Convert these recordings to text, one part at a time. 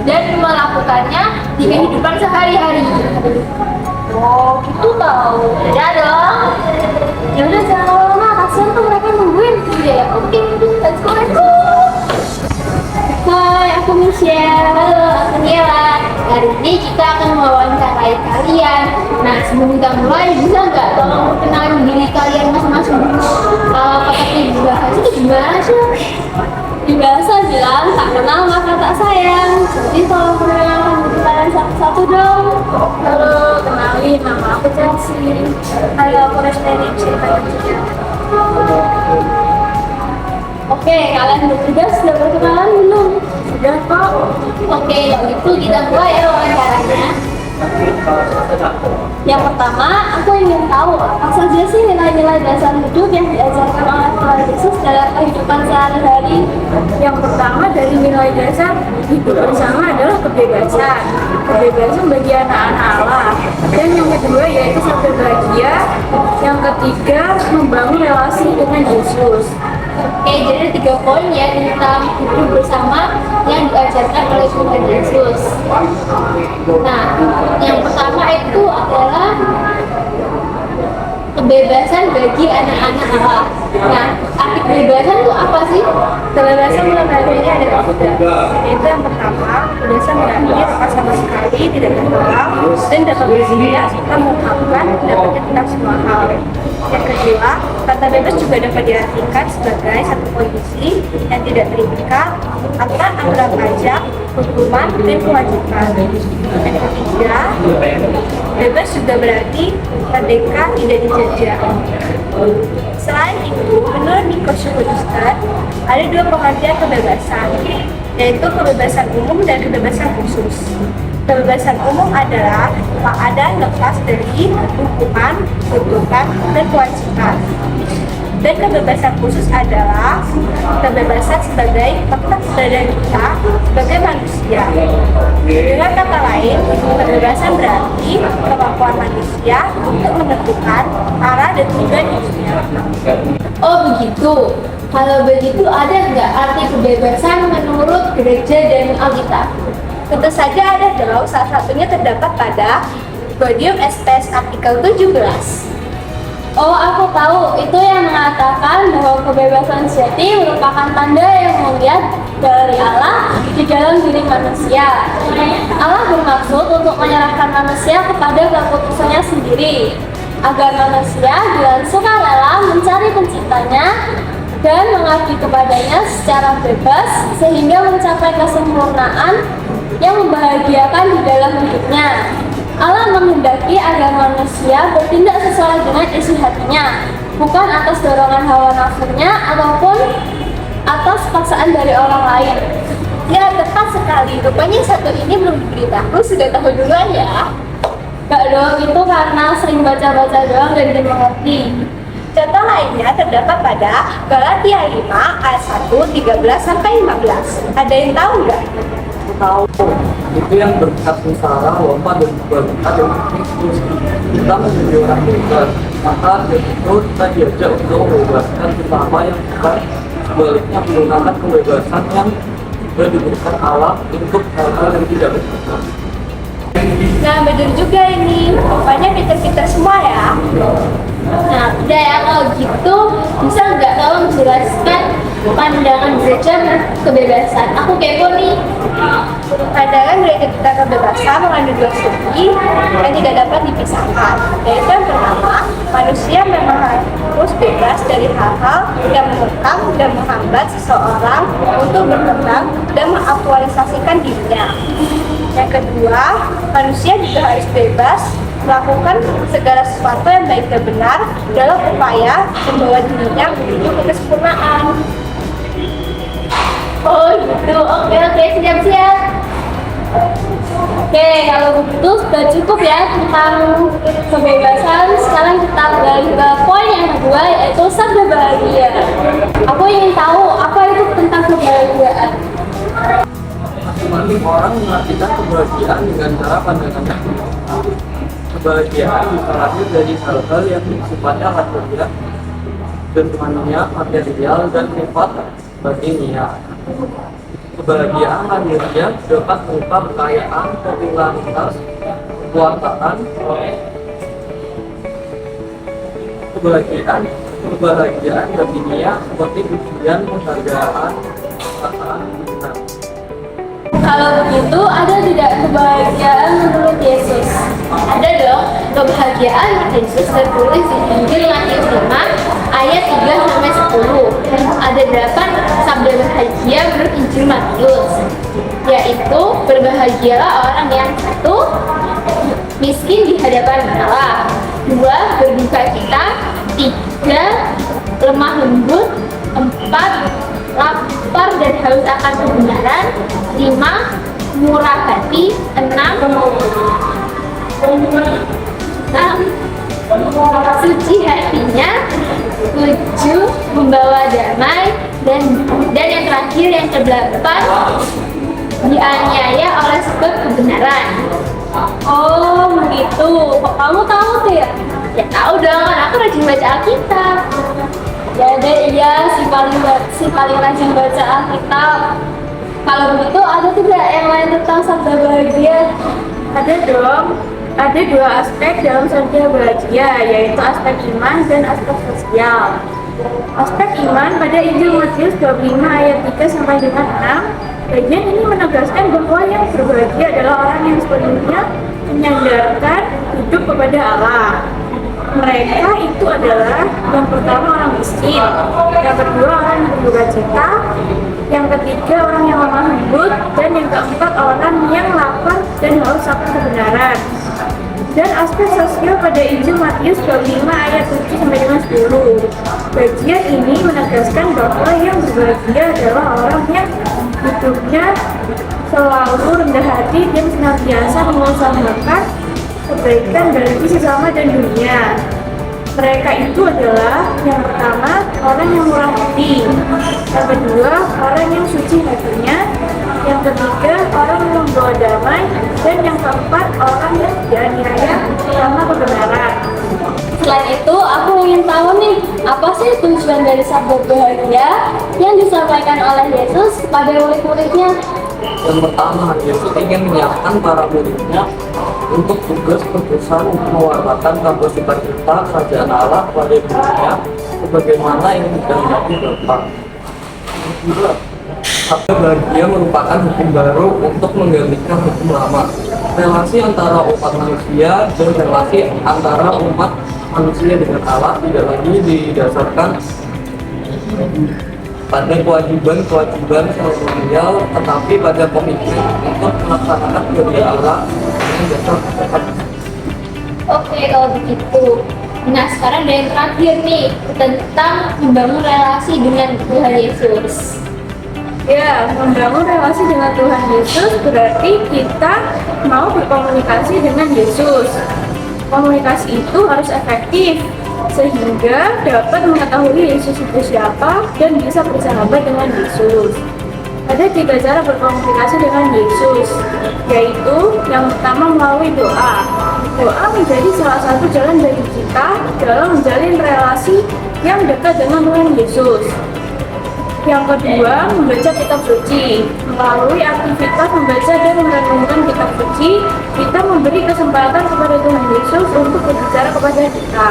dan melakukannya di kehidupan sehari-hari. Oh, gitu tahu. Ya dong. Ya udah jangan lama-lama, kasihan tuh mereka nungguin. Iya, oke, let's go, let's go. Hai, aku Michelle. Halo, aku Niela. Hari ini kita akan mewawancarai kalian. Nah, sebelum kita mulai, bisa nggak tolong perkenalkan diri kalian masing-masing dulu? Kalau pakai bahasa itu gimana sih? Biasa bilang tak kenal maka tak sayang. Jadi tolong perkenalkan diri kalian satu-satu dong. Halo, kenalin, nama aku Chelsea. Halo, aku Resteri, ceritanya juga. Oke, kalian bertiga sudah berkenalan belum? Sudah kok. Oke, kalau gitu kita mulai ya wawancaranya. Yang pertama, aku ingin tahu apa saja sih nilai-nilai dasar hidup yang diajarkan oleh Tuhan Yesus dalam kehidupan sehari-hari. Yang pertama dari nilai dasar hidup bersama adalah kebebasan. Kebebasan bagi anak-anak Allah. Dan yang kedua yaitu sabar bahagia. Yang ketiga membangun relasi dengan Yesus. Oke, jadi 3 poin ya tentang hidup bersama yang diajarkan oleh Tuhan Yesus. Nah, yang pertama itu adalah kebebasan bagi anak-anak Allah. Nah, arti kebebasan itu apa sih? Kebebasan dalam hal ini ada tiga, yaitu yang pertama, kebebasan berarti lepas sama sekali, tidak terhalang dan dapat bersedia serta mengungkapkan pendapatnya tentang semua hal. Yang kedua, kata bebas juga dapat diartikan sebagai satu kondisi yang tidak terikat antara pajak, hukuman, dan kewajiban. Dan yang ketiga, bebas juga berarti merdeka, tidak dijajah. Selain itu, menurut Nico Schuster, ada 2 pengertian kebebasan, yaitu kebebasan umum dan kebebasan khusus. Kebebasan umum adalah keadaan lepas dari hukuman, tuntutan, dan kewajiban. Dan kebebasan khusus adalah kebebasan sebagai tempat berada kita sebagai manusia. Dengan kata lain, kebebasan berarti kemampuan manusia untuk menentukan arah dan tujuan hidupnya. Oh begitu. Kalau begitu ada nggak arti kebebasan menurut gereja dan Alkitab? Tentu saja ada dong, salah satunya terdapat pada Gaudium et Spes artikel 17. Oh, aku tahu. Itu yang mengatakan bahwa kebebasan sejati merupakan tanda yang mulia dari Allah di dalam diri manusia. Allah bermaksud untuk menyerahkan manusia kepada keputusannya sendiri, agar manusia dengan sukarela mencari penciptanya dan mengabdi kepadanya secara bebas sehingga mencapai kesempurnaan yang membahagiakan di dalam hidupnya. Allah menghendaki agar manusia bertindak sesuai dengan isi hatinya, bukan atas dorongan hawa nafsunya ataupun atas paksaan dari orang lain. Ya tepat sekali. Rupanya satu ini belum diberitahu, sudah tahu duluan ya. Gak dong, itu karena sering baca-baca doang dan dimengerti. Contoh lainnya terdapat pada Galatia 5 ayat 1, 13-15. Ada yang tahu nggak? Tahu itu yang berkat sengsara, wafat dan berkat yang Kristus. Kita menjadi orang bebas, maka dari itu kita diajak untuk membebaskan sesama yang bukan, sebaliknya menggunakan kebebasan yang sudah diberikan Allah untuk hal-hal yang tidak benar. Nah, benar juga ini. Rupanya pinter-pinter semua ya. Nah, udah ya kalau gitu bisa nggak tolong jelaskan pandangan gereja menurut kebebasan? Aku kepo nih. Pandangan gereja tentang kebebasan mengandung 2 segi yang tidak dapat dipisahkan. Yaitu yang pertama, manusia memang harus bebas dari hal-hal yang mengekang dan menghambat seseorang untuk berkembang dan mengaktualisasikan dirinya. Yang kedua, manusia juga harus bebas melakukan segala sesuatu yang baik dan benar dalam upaya membawa dirinya menuju ke kesempurnaan. Oh gitu, oke, siap-siap. Oke, kalau begitu sudah cukup ya tentang kebebasan. Sekarang kita beralih ke poin yang kedua, yaitu sabda bahagia. Aku ingin tahu apa itu tentang kebahagiaan. Masing-masing orang mengartikan kebahagiaan dengan cara pandangannya. Kebahagiaan bisa lahir dari hal-hal yang sifatnya lahiriah, dunia, material, dan sifat batinnya. kebahagiaan lahirnya dapat berupa kekayaan, popularitas, kekuasaan, kebahagiaan dunia seperti pujian, penghargaan, kekuasaan, dunia. Kalau begitu, ada tidak kebahagiaan menurut Yesus? Ada dong, kebahagiaan Yesus tertulis di Injil Matius 5 ayat 3-10. Ada 8 sabda bahagia menurut Injil Matius, yaitu berbahagialah orang yang satu, miskin di hadapan Allah, 2, berduka cita, 3, lemah lembut, 4, lapar dan haus akan kebenaran, 5, murah hati, 6, suci hatinya, 7, membawa damai, dan yang terakhir yang ke-8, dianiaya oleh sebab kebenaran. Oh begitu, kok kamu tahu Tir? Ya tahu dong, kan aku rajin baca Alkitab. Ya deh, iya si paling rajin baca Alkitab. Kalau begitu ada tidak yang lain tentang sabda bahagia? Ada dong. Ada 2 aspek dalam sabda bahagia, yaitu aspek iman dan aspek sosial. Aspek iman pada Injil Matius 25 ayat 3 sampai dengan 6, bagian ini menegaskan bahwa yang berbahagia adalah orang yang sepenuhnya menyandarkan hidup kepada Allah. Mereka itu adalah yang pertama orang miskin, yang kedua orang yang berduka cita, yang ketiga orang yang lemah lembut, dan yang keempat orang yang lapar dan haus akan kebenaran. Dan aspek sosial pada Injil Matius 25 ayat 7 sampai dengan 10. Bagian ini menegaskan bahwa yang berbahagia adalah orang yang hidupnya selalu rendah hati dan senantiasa mengusahakan kebaikan bagi sesama dan dunia. Mereka itu adalah yang pertama orang yang murah hati, yang kedua orang yang suci hatinya, yang ketiga orang yang membawa damai, dan yang keempat orang yang dianiaya karena kebenaran. Selain itu, aku ingin tahu nih, apa sih tujuan dari sabda bahagia yang disampaikan oleh Yesus kepada murid-muridnya? Yang pertama, Yesus ingin menyiapkan para muridnya untuk tugas berpesan mewartakan kabar sukacita kerajaan Allah pada dunia sebagaimana yang dikehendaki Bapa. Kedua, sabda bahagia merupakan hukum baru untuk menggantikan hukum lama. Relasi antara umat manusia dan relasi antara umat manusia dengan Allah tidak lagi didasarkan pada kewajiban seremonial, tetapi pada komitmen untuk melaksanakan kerja Allah dengan dasar kebenaran. Oke, kalau begitu. Nah, sekarang ada yang terakhir nih, tentang membangun relasi dengan Tuhan Yesus. Ya, membangun relasi dengan Tuhan Yesus berarti kita mau berkomunikasi dengan Yesus. Komunikasi itu harus efektif, sehingga dapat mengetahui Yesus itu siapa dan bisa bersahabat dengan Yesus. Ada 3 cara berkomunikasi dengan Yesus, yaitu yang pertama melalui doa. Doa menjadi salah satu jalan bagi kita dalam menjalin relasi yang dekat dengan Tuhan Yesus. Yang kedua, membaca kitab suci. Melalui aktivitas membaca dan merenungkan kitab suci, kita memberi kesempatan kepada Tuhan Yesus untuk berbicara kepada kita.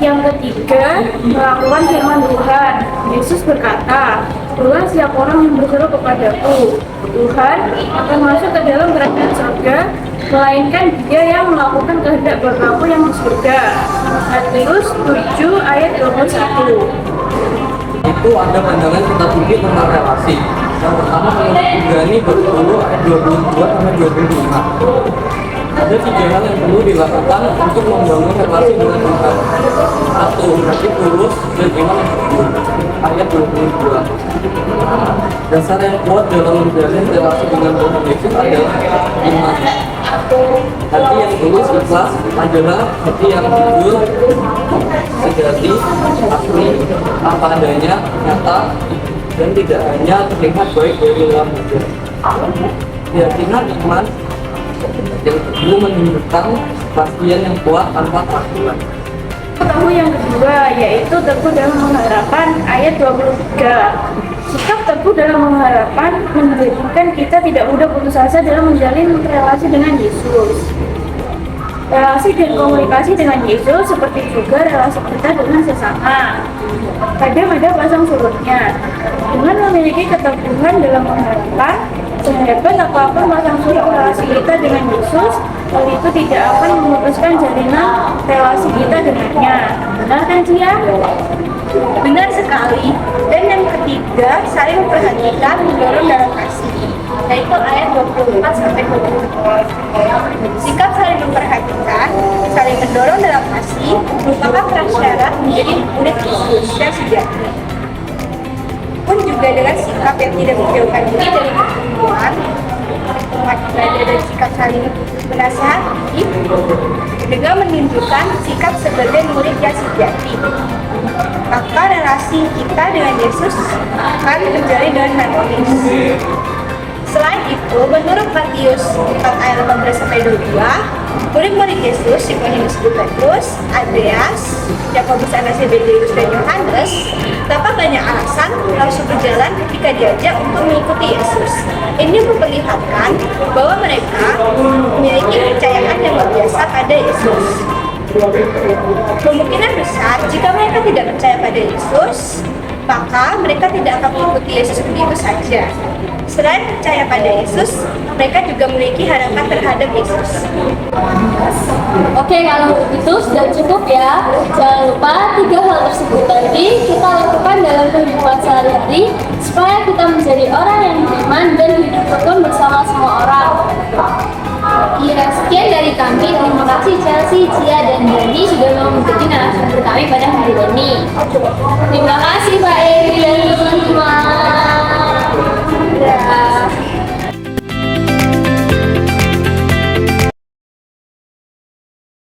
Yang ketiga, melakukan firman Tuhan. Yesus berkata, "Itulah siapa orang yang berseru kepadaku, Tuhan akan masuk ke dalam kerajaan surga, melainkan dia yang melakukan kehendak Bapa-Ku yang di surga." Matius 7 ayat 21. Itu ada pandangan kita suci tentang relasi. Yang pertama menurut Ibrani 20 ayat 22 sampai 25. Ada 3 hal yang perlu dilakukan untuk membangun relasi dengan Tuhan. 1. Hati tulus dan iman yang teguh. Ayat 22. Dasar yang kuat dalam menjalin relasi dengan Tuhan Yesus adalah iman. Hati yang tulus ikhlas adalah hati yang jujur, sejati, asli, apa adanya, nyata, dan tidak hanya terlihat baik dari luar saja. Keyakinan iman yang teguh menunjukkan kepastian yang kuat tanpa keraguan. Tahu yang kedua, yaitu teguh dalam mengharapkan. Ayat 23. Sikap teguh teguh dalam mengharapkan menjadikan kita tidak mudah putus asa dalam menjalin relasi dengan Yesus. Relasi dan komunikasi dengan Yesus seperti juga relasi kita dengan sesama. Kadang ada pasang surutnya. Dengan memiliki keteguhan dalam mengharapkan, sehebat apapun pasang surut relasi kita dengan Yesus, hal itu tidak akan memutuskan jalinan relasi kita dengannya. Benar kan, Cia? Benar sekali. Dan yang ketiga, saling memperhatikan, mendorong dalam kasih. Yaitu ayat 24 sampai 26. Sikap saling memperhatikan, saling mendorong dalam kasih merupakan prasyarat menjadi murid Yesus yang sejati. Pun juga dengan sikap yang tidak menjauhkan diri dari pertemuan, tempat ibadah dan sikap saling menasihati, dengan menunjukkan sikap sebagai murid yang sejati. Maka relasi kita dengan Yesus akan terjalin dengan harmonis. Selain itu, menurut Matius 4 ayat 18-22, murid-murid Yesus, Yohanes Petrus, Andreas, Yakobus, Anas, Zebedeus, dan Yohanes, dapat banyak alasan langsung berjalan ketika diajak untuk mengikuti Yesus. Ini memperlihatkan bahwa mereka memiliki kepercayaan yang luar biasa pada Yesus. Kemungkinan besar jika mereka tidak percaya pada Yesus, maka mereka tidak akan mengikuti Yesus begitu saja. Selain percaya pada Yesus, mereka juga memiliki harapan terhadap Yesus. Oke, kalau begitu sudah cukup ya. Jangan lupa 3 hal tersebut tadi kita lakukan dalam kehidupan sehari-hari supaya kita menjadi orang yang beriman dan hidup rukun bersama semua orang. Ya, sekian dari kami. Terima kasih Chelsea, Cia, dan Dani sudah mau menjadi narasumber